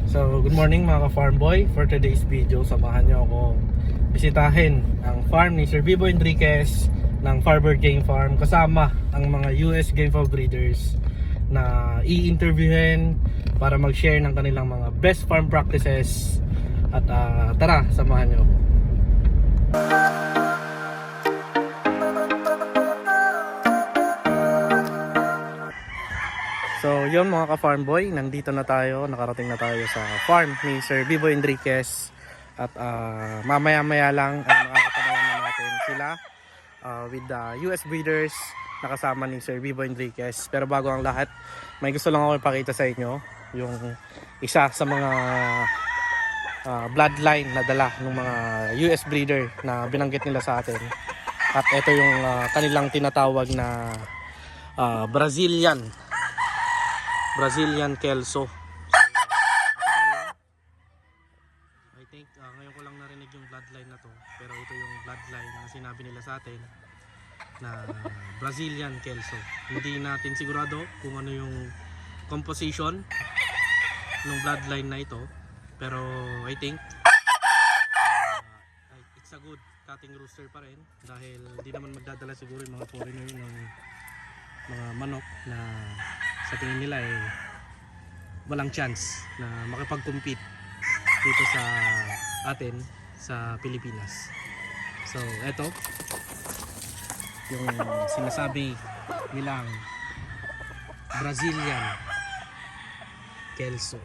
So, good morning mga ka-farm boy. For today's video, samahan niyo ako bisitahin ang farm ni Sir Bibo Enriquez ng Firebird Game Farm kasama ang mga US Game Fowl breeders na i-interviewin para mag-share ng kanilang mga best farm practices. At tara, samahan niyo ako. So yun mga ka-farm boy, nandito na tayo, nakarating na tayo sa farm ni Sir Bibo Enriquez. At mamaya-maya lang ay makakapanawan na natin sila with the US breeders na kasama ni Sir Bibo Enriquez. Pero bago ang lahat, may gusto lang ako ipakita sa inyo yung isa sa mga bloodline na dala ng mga US breeder na binanggit nila sa atin. At ito yung kanilang tinatawag na Brazilian Kelso. I think ngayon ko lang narinig yung bloodline na to, pero ito yung bloodline na sinabi nila sa atin na Brazilian Kelso. Hindi natin sigurado kung ano yung composition ng bloodline na ito, pero I think it's a good cutting rooster pa rin dahil hindi naman magdadala siguro yung mga foreigner ng mga manok na sa tingin nila walang chance na makipag-compete dito sa atin sa Pilipinas. So eto yung sinasabi nilang Brazilian Kelso.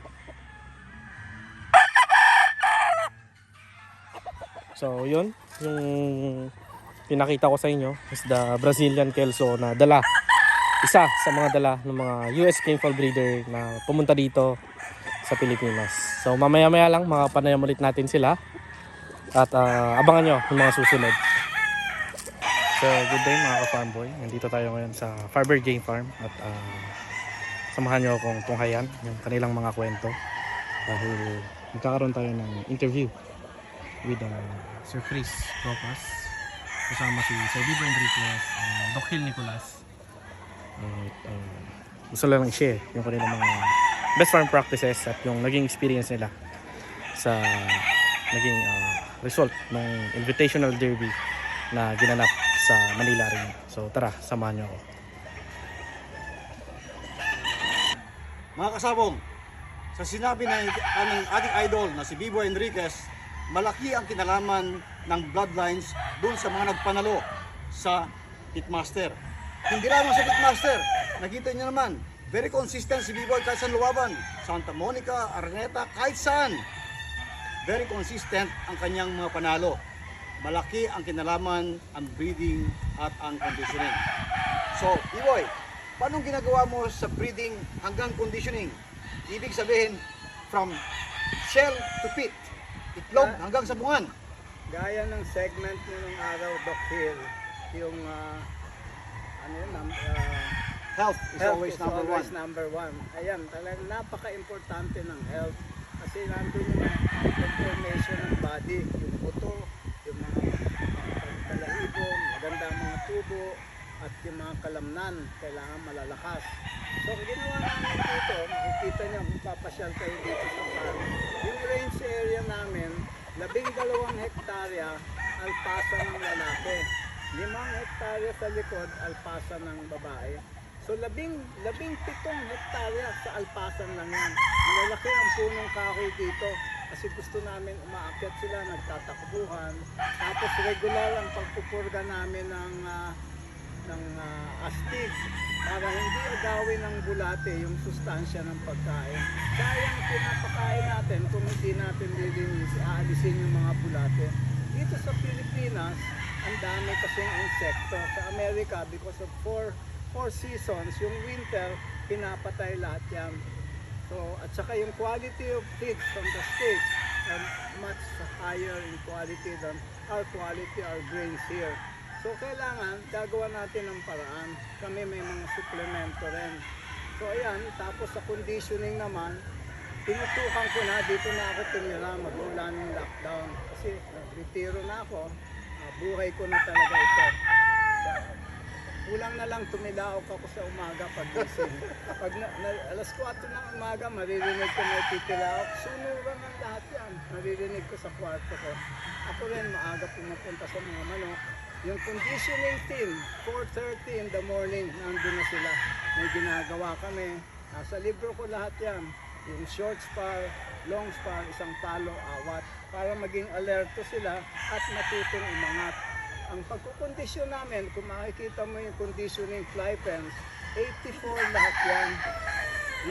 So yun yung pinakita ko sa inyo is the Brazilian Kelso na isa sa mga dala ng mga US Game Fowl breeder na pumunta dito sa Pilipinas. So mamaya-maya lang makapanayam ulit natin sila at abangan nyo yung mga susunod. So good day mga ka-farm boy. Nandito tayo ngayon sa Firebird Game Farm at samahan nyo akong tunghayan yung kanilang mga kwento dahil magkakaroon tayo ng interview with Sir Chris Ropas kasama si Sir Bibo Enriquez and Doc Hill Nicolas. Gusto lang i-share yung kanilang mga best farm practices at yung naging experience nila sa naging result ng Invitational Derby na ginanap sa Manila rin. So tara, samahan nyo ako. Mga kasabong, sa sinabi ng ating idol na si Bibo Enriquez, malaki ang kinalaman ng bloodlines dun sa mga nagpanalo sa Pitmaster. Hindi lamang sa Pitmaster, nakita niyo naman, very consistent si Bibo kahit saan luwaban. Santa Monica, Araneta, kahit saan. Very consistent ang kanyang mga panalo. Malaki ang kinalaman, ang breeding at ang conditioning. So, Biboy, paano ginagawa mo sa breeding hanggang conditioning? Ibig sabihin, from shell to pit, itlog hanggang sa bungan. Gaya ng segment nung araw, Doc Hill, yung Health is always number one. Ayan, talagang napaka-importante ng health. Kasi nandun yung information ng body, yung buto, yung mga pagkalahibo, maganda ang mga tubo, at yung mga kalamnan, kailangan malalakas. So, ginawa namin dito, makikita nyo kung papasyal kayo dito sa farm. Yung range area namin, 12 hektarya, alpasa ng lalaki. 5 hektarya sa likod, alpasa ng babae. So 17 hektarya sa alpasan lang yan. Malalaki ang punong kahoy dito kasi gusto namin umaakyat sila, nagtatakbuhan. Tapos regular ang pagpupurga namin ng astig para hindi agawin ng bulate yung sustansya ng pagkain. Sayang pinapakain natin kung hindi natin aalisin yung mga bulate. Dito sa Pilipinas, ang dami kasing insekto. Sa Amerika, because of four seasons, yung winter, pinapatay lahat yan. So, at saka yung quality of feeds from the States are much higher in quality than our quality, our grains here. So, kailangan, gagawa natin ng paraan. Kami may mga suplemento rin. So, ayan, tapos sa conditioning naman, tinutukan ko na, dito na ako tumira magmula ng lockdown. Kasi nag-retiro na ako, buhay ko na talaga ito. kulang na lang tumilaok ako sa umaga pag gising. Pag alas 4 ng umaga, maririnig ko may titilaok. Sunuran ng lahat yan. Maririnig ko sa kwarto ko. Ako rin maaga pumupunta sa mga manok. Yung conditioning team, 4:30 in the morning, nandun na sila. May ginagawa kami. Nasa libro ko lahat yan. Yung short spar, long spar, isang palo, awat. Para maging alerto sila at matutong umangat. Ang pagkukondisyon namin, kung makikita mo yung conditioning fly pens, 84 lahat yan.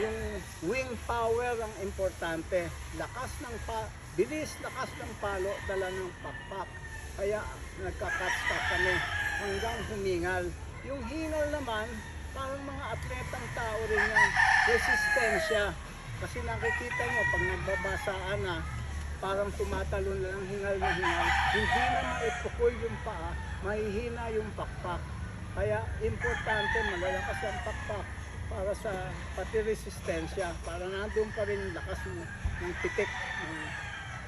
Yung wing power ang importante. Bilis, lakas ng palo, dala ng pakpak. Kaya nagka-cut-stop kami hanggang humingal. Yung hingal naman, parang mga atletang tao rin yan. Resistensya. Kasi nakikita nyo, pag nagbabasaan na, parang tumatalon lang hingal na hingal. Hindi na maipukul yung paa, mahihina yung pakpak. Kaya importante malalakas ang pakpak para sa pati resistensya. Para nandun pa rin yung lakas ng pitik ng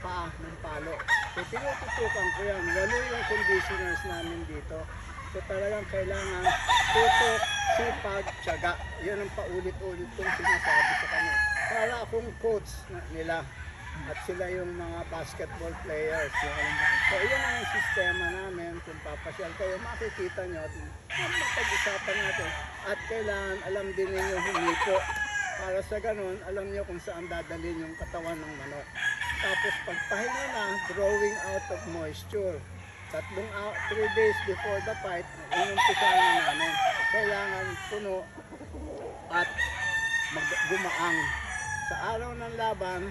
paa, ng palo. So tinututukan ko yan. Walo yung conditioners namin dito. So talagang kailangan tutok, sipag, tiyaga. Yan ang paulit-ulit kong sinasabi sa kanya. Para akong coach nila. At sila yung mga basketball players. So yun ang sistema namin. Kung papasyal kayo, makikita nyo at mapag-usapan natin. At kailangan alam din ninyo humipo. Para sa ganun, alam nyo kung saan dadalhin yung katawan ng manok. Tapos pagpahinga na, drawing out of moisture. 3 days before the fight, inumpisa na namin. Kailangan puno at gumaang. Sa araw ng laban,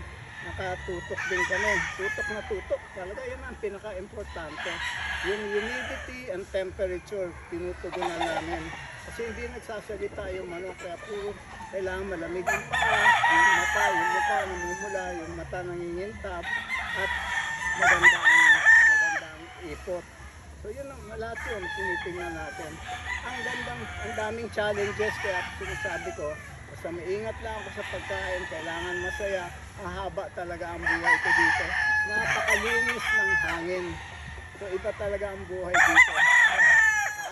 nakatutok din kami. Tutok na tutok. Talaga yun ang pinaka-importante. Yung humidity and temperature, tinutugunan namin. Kasi hindi nagsasalita yung manok. Kaya puro kailangan malamig yung paa, yung mata namumula, yung mata nangingintab, at magandang ipot. So yun ang lahat yun, tinitingnan natin. Ang daming challenges, kaya sinasabi ko, basta maingat lang ako sa pagkain, kailangan masaya, hahaba talaga ang buhay ko dito. Napakalinis ng hangin. So iba talaga ang buhay dito.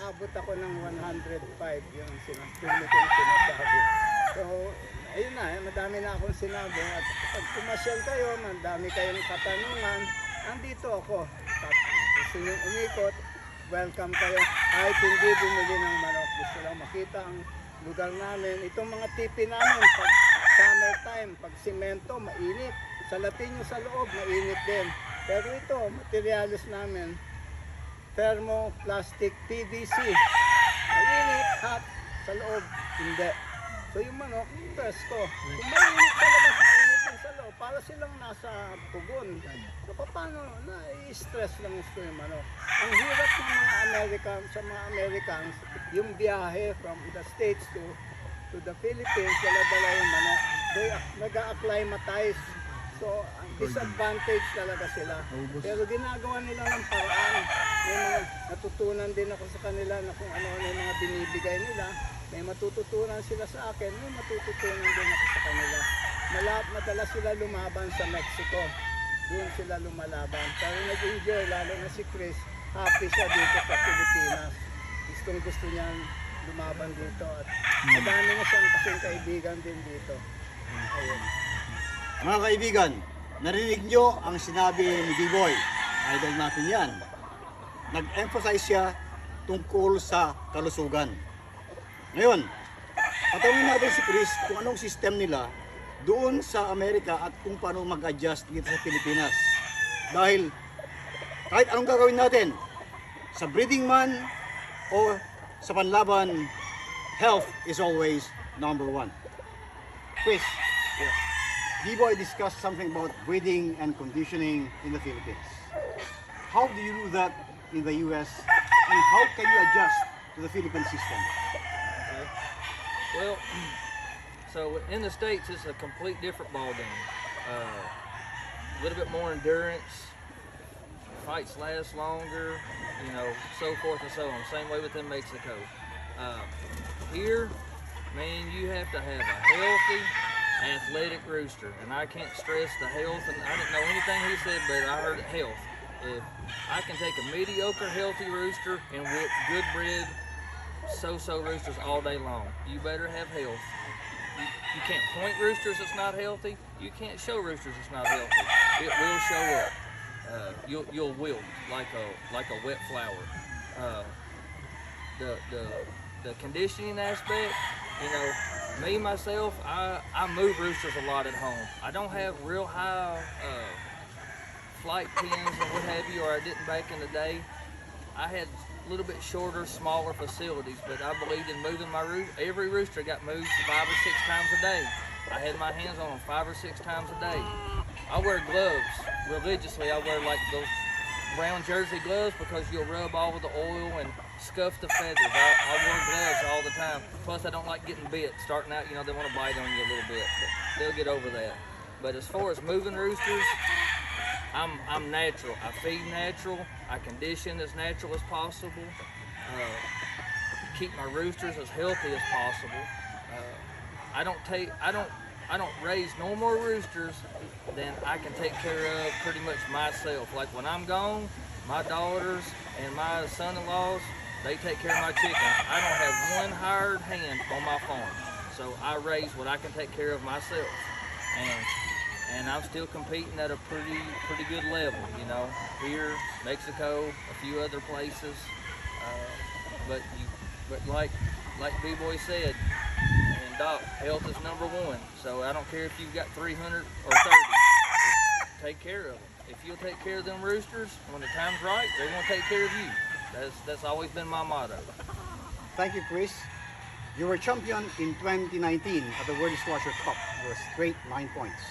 Aabot ako ng 105, yung sinasabi kong sinasabi. So, ayun na, madami na akong sinabi. At pag pumasyal kayo, madami kayong katanungan, andito ako. Gusto nyo umikot, welcome kayo. Kahit hindi bumili ng manok, gusto lang makita ang lugar namin. Itong mga tipi namin, pag summertime, pag simento, mainit. Sa latin nyo sa loob, mainit din. Pero ito, materialis namin, thermoplastic PVC. Mainit, hot, sa loob, hindi. So yung manok, presko. Kung mainit talaga, mainit din sa loob, para silang nasa pugon. So paano, na-stress lang gusto yung manok. Ang hirap ng mga Americans, sa mga Americans, yung biyahe from the States to the Philippines, dala-dala yung manok. They nag-acclimatize. So, ang disadvantage talaga sila. Pero ginagawa nila ng paraan. May mga natutunan din ako sa kanila na kung ano-ano yung mga binibigay nila. May matututunan sila sa akin, may matututunan din ako sa kanila. Madalas sila lumaban sa Mexico. Doon sila lumalaban. Pero nag-enjoy, lalo na si Chris, happy siya dito sa Pilipinas. Gusto niyang lumaban dito. At madami na siyang kasing kaibigan din dito. Ayun. Mga kaibigan, narinig nyo ang sinabi ni B-Boy. Idol natin yan. Nag-emphasize siya tungkol sa kalusugan. Ngayon, patawin natin si Chris kung anong system nila doon sa Amerika at kung paano mag-adjust dito sa Pilipinas. Dahil kahit anong gagawin natin, sa breeding man o sa panlaban, health is always number one. Chris, yes. B-Boy discussed something about breeding and conditioning in the Philippines. How do you do that in the US and how can you adjust to the Philippine system? Well, so in the States, it's a complete different ballgame. A little bit more endurance, fights last longer, you know, so forth and so on. Same way within Mexico. Here, man, you have to have a healthy, athletic rooster, and I can't stress the health, and I didn't know anything he said, but I heard health. If I can take a mediocre healthy rooster and whip good bred so-so roosters all day long. You better have health. You can't point roosters that's not healthy. You can't show roosters that's not healthy. It will show up. You'll wilt like a wet flower. The conditioning aspect, you know, me myself, I move roosters a lot at home. I don't have real high flight pins and what have you, or I didn't back in the day. I had a little bit shorter, smaller facilities, but I believed in moving my rooster. Every rooster got moved 5 or 6 times a day. I had my hands on them 5 or 6 times a day. I wear gloves religiously. I wear like those brown jersey gloves because you'll rub all of the oil and scuff the feathers. I wear gloves all the time. Plus, I don't like getting bit. Starting out, you know, they want to bite on you a little bit, but they'll get over that. But as far as moving roosters, I'm natural. I feed natural. I condition as natural as possible. Keep my roosters as healthy as possible. I don't raise no more roosters than I can take care of pretty much myself. Like when I'm gone, my daughters and my son-in-laws, they take care of my chickens. I don't have one hired hand on my farm. So I raise what I can take care of myself. And I'm still competing at a pretty good level, you know, here, Mexico, a few other places. But like B-Boy said, and Doc, health is number one. So I don't care if you've got 300 or 30, take care of them. If you'll take care of them roosters, when the time's right, they're gonna take care of you. That's always been my motto. Thank you, Chris. You were champion in 2019 at the World Dishwasher Cup with a straight 9 points.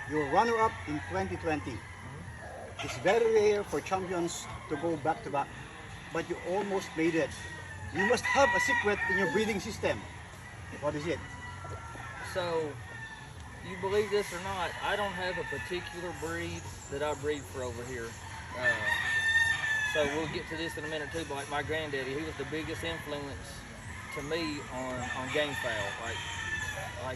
You were runner-up in 2020. It's very rare for champions to go back-to-back, but you almost made it. You must have a secret in your breeding system. What is it? So, you believe this or not, I don't have a particular breed that I breed for over here. So we'll get to this in a minute too, but like my granddaddy, he was the biggest influence to me on game fowl. I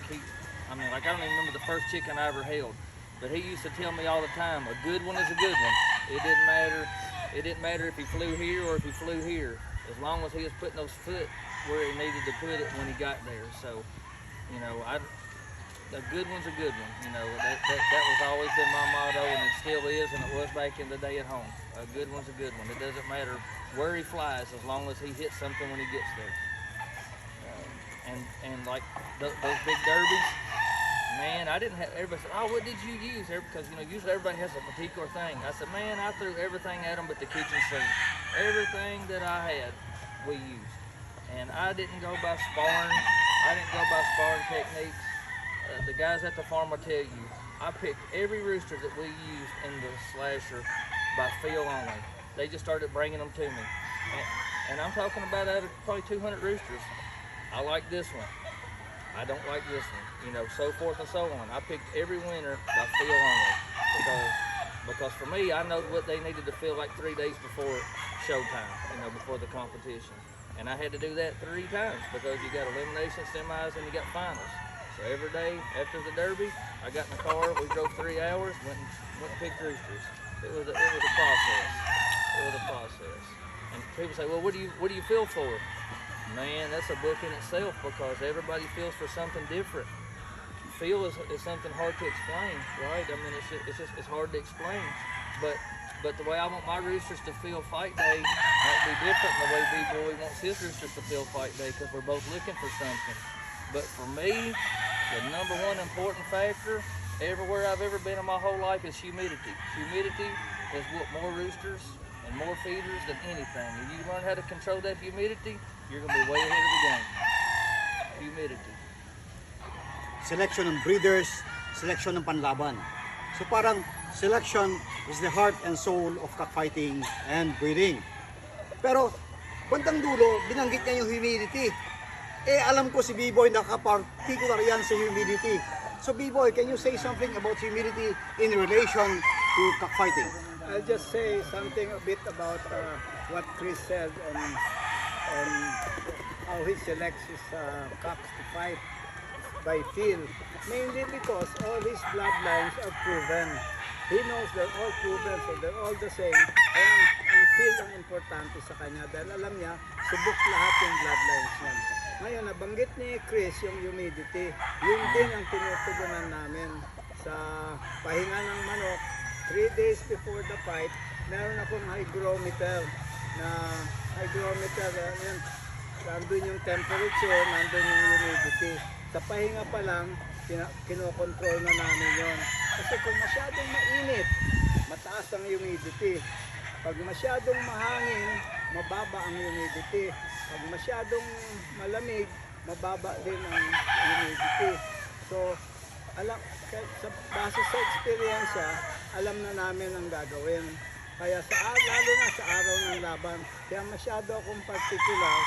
don't even remember the first chicken I ever held, but he used to tell me all the time, a good one is a good one. It didn't matter if he flew here or if he flew here, as long as he was putting those foot where he needed to put it when he got there. So, you know, a good one's a good one. You know, that was always been my motto, and it still is, and it was back in the day at home. A good one's a good one. It doesn't matter where he flies, as long as he hits something when he gets there. And like those big derbies, man, I didn't have, everybody said, oh, what did you use? Because, you know, usually everybody has a particular thing. I said, man, I threw everything at them but the kitchen sink. Everything that I had, we used. And I didn't go by sparring. I didn't go by sparring techniques. The guys at the farm will tell you, I picked every rooster that we used in the slasher by feel only. They just started bringing them to me. And I'm talking about out of probably 200 roosters. I like this one. I don't like this one. You know, so forth and so on. I picked every winner by feel only. Because for me, I know what they needed to feel like 3 days before showtime, you know, before the competition. And I had to do that 3 times because you got elimination, semis, and you got finals. So every day after the derby, I got in the car, we drove 3 hours, went and picked roosters. It was a process. It was a process. And people say, well, what do you feel for? Man, that's a book in itself because everybody feels for something different. Feel is something hard to explain, right? I mean, it's hard to explain. But the way I want my roosters to feel fight day might be different than the way B-Boy wants his roosters to feel fight day because we're both looking for something. But for me, the number one important factor everywhere I've ever been in my whole life is humidity. Humidity has whooped more roosters and more feeders than anything. If you learn how to control that humidity, you're going to be way ahead of the game. Humidity. Selection ng breeders, selection ng panlaban. So parang selection is the heart and soul of cockfighting and breeding. Pero bandang dulo, binanggit niya yung humidity. Alam ko si B-Boy nakaparticular yan sa humidity. So B-Boy, can you say something about humidity in relation to cockfighting? I'll just say something a bit about what Chris said on how he selects his cocks to fight by feel. Mainly because all his bloodlines are proven. he knows they're all proven, so they're all the same. Kaya ang feel ang importante sa kanya dahil alam niya, subok lahat yung bloodlines niya. Ngayon, nabanggit ni Chris yung humidity. Yun din ang tinutugunan namin sa pahinga ng manok. 3 days before the fight, meron akong hygrometer na yan, nandun yung temperature, nandun yung humidity. Sa pahinga pa lang, kinokontrol na namin yon. Kasi kung masyadong mainit, mataas ang humidity. Pag masyadong mahangin, mababa ang humidity. Pag masyadong malamig, mababa din ang humidity. So, base sa experience, alam na namin ang gagawin. Kaya lalo na sa araw ng laban, kaya masyado akong particular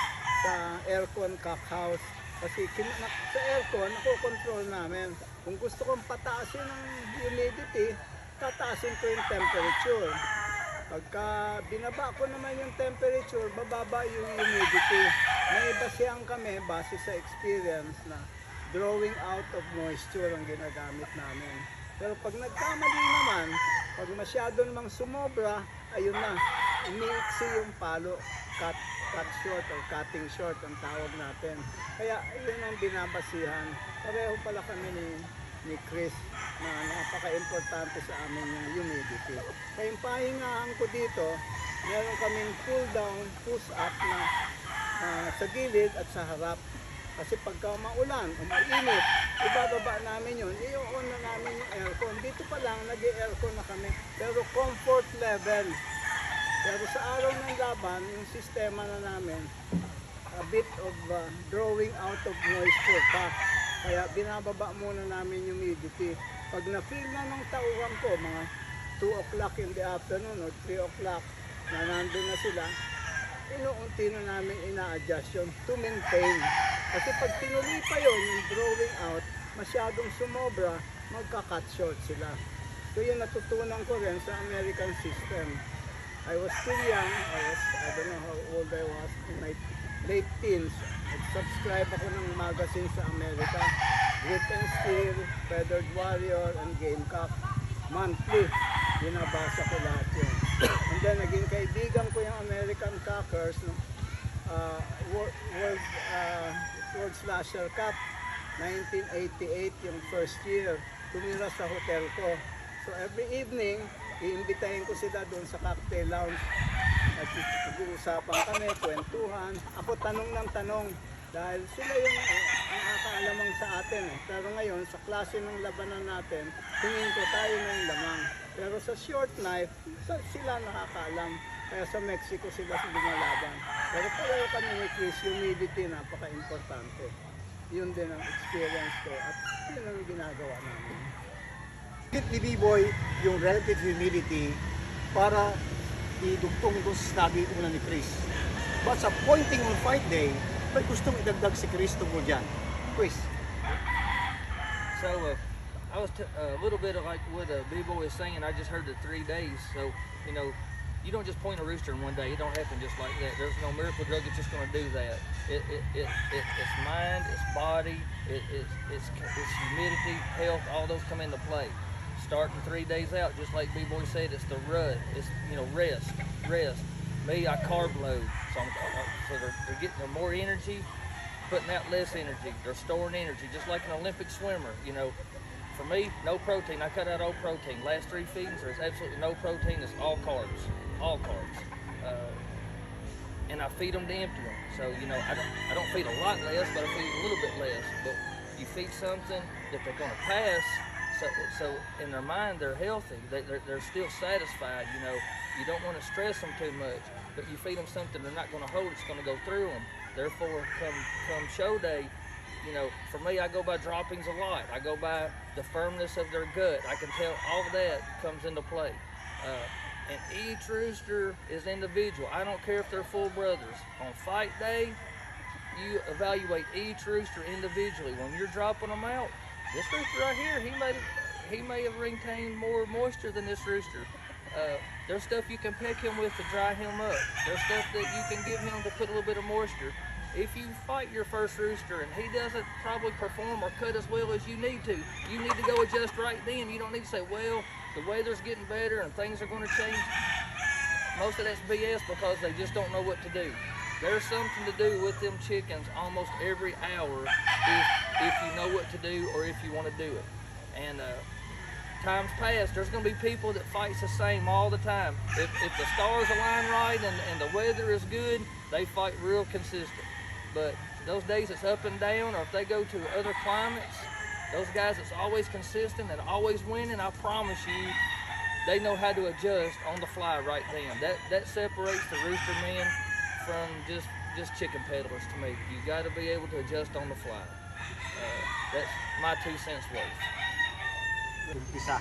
sa aircon cockhouse. Kasi sa aircon, nakokontrol namin. Kung gusto kong pataasin ang humidity, tataasin ko yung temperature. Pagka binaba ko naman yung temperature, bababa yung humidity. May basehan kami base sa experience na drawing out of moisture ang ginagamit namin. Pero pag nagkamali naman, pag masyado namang sumobra, ayun na, umiiksi yung palo, cut short or cutting short ang tawag natin. Kaya yun ang binabasihan. Pareho pala kami ni Chris na napaka-importante sa amin yung humidity. Kaya yung pahingahan ko dito, meron kaming pull down, push up na sa gilid at sa harap. Kasi pagka maulan o mainit, ibababa namin yun, i-on na namin yung aircon. Dito pa lang, nag-aircon na kami, pero comfort level. Pero sa araw ng laban, yung sistema na namin, a bit of drawing out of moisture pa. Kaya binababa muna namin yung humidity. Pag na-feel na ng tauhan ko, mga 2 o'clock in the afternoon or 3 o'clock, na nandun na sila, inuunti na namin ina-adjust yun to maintain. Kasi pag tinuloy pa yun, yung drawing out, masyadong sumobra, magka-cut short sila. So yun natutunan ko rin sa American system. I was still young, I don't know how old I was, in my late teens. Nag-subscribe ako ng magazine sa Amerika, Grit and Steel, Feathered Warrior, and Gamecock. Monthly, binabasa ko lahat yun. And then naging kaibigan ko yung American Cockers, no? World Slasher Cup, 1988 yung first year, tumira sa hotel ko. So every evening, iimbitahin ko sila doon sa cocktail lounge. Nag-uusapan kami, kwentuhan. Ako tanong ng tanong dahil sila yung nakakaalamang sa atin. Pero ngayon, sa klase ng labanan natin, tingin ko tayo na yung lamang. Pero sa short knife, sila nakakaalam. Kaya sa Mexico sila lumalaban. Pero pareho kami ni Chris, humidity, napaka-importante. Yun din ang experience ko at yun ang ginagawa namin. Ni B-Boy yung relative humidity para idugtong doon sa sinabi una ni Chris. But sa pointing on fight day, may gustong idagdag si Chris tungkol dyan. Chris. So I was a little bit of like what B-Boy is saying. I just heard the 3 days. So, you know, you don't just point a rooster in one day. It don't happen just like that. There's no miracle drug that's just going to do that. It's mind, it's body, it's humidity, health. All those come into play. Starting 3 days out, just like B-Boy said, it's the rut. It's, you know, rest. Me, I carb load, so they're getting more energy, putting out less energy. They're storing energy, just like an Olympic swimmer. You know, for me, no protein. I cut out all protein. Last 3 feedings, there's absolutely no protein. It's all carbs, and I feed them to empty them. So you know, I don't feed a lot less, but I feed a little bit less. But you feed something that they're going to pass. So in their mind, they're healthy. They're still satisfied. You know, you don't want to stress them too much, but you feed them something they're not going to hold. It's going to go through them. Therefore, come show day, you know, for me, I go by droppings a lot. I go by the firmness of their gut. I can tell all of that comes into play. And each rooster is individual. I don't care if they're full brothers. On fight day, you evaluate each rooster individually. When you're dropping them out, this rooster right here, he may have retained more moisture than this rooster. There's stuff you can pick him with to dry him up. There's stuff that you can give him to put a little bit of moisture. If you fight your first rooster and he doesn't probably perform or cut as well as you need to go adjust right then. You don't need to say, well, the weather's getting better and things are going to change, most of that's BS because they just don't know what to do. There's something to do with them chickens almost every hour if you know what to do or if you want to do it. And times past, there's going to be people that fights the same all the time. If the stars align right and the weather is good, they fight real consistent. But those days it's up and down, or if they go to other climates, those guys that's always consistent and always winning, I promise you, they know how to adjust on the fly right then. That separates the rooster men from just chicken peddlers to me. You got to be able to adjust on the fly. That's my 2 cents worth. Isa.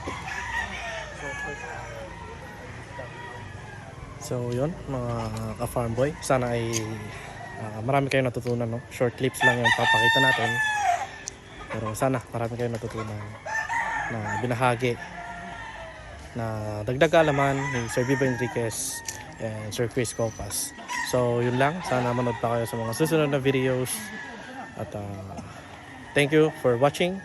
So yun, mga ka-farm boy, sana ay marami kayong natutunan, no? Short clips lang yung papakita natin. Pero sana marami kayong natutunan na binahagi na dagdag kaalaman ni Sir Vivo Enriquez and Sir Chris Copas. So yun lang, sana manood pa kayo sa mga susunod na videos. At thank you for watching.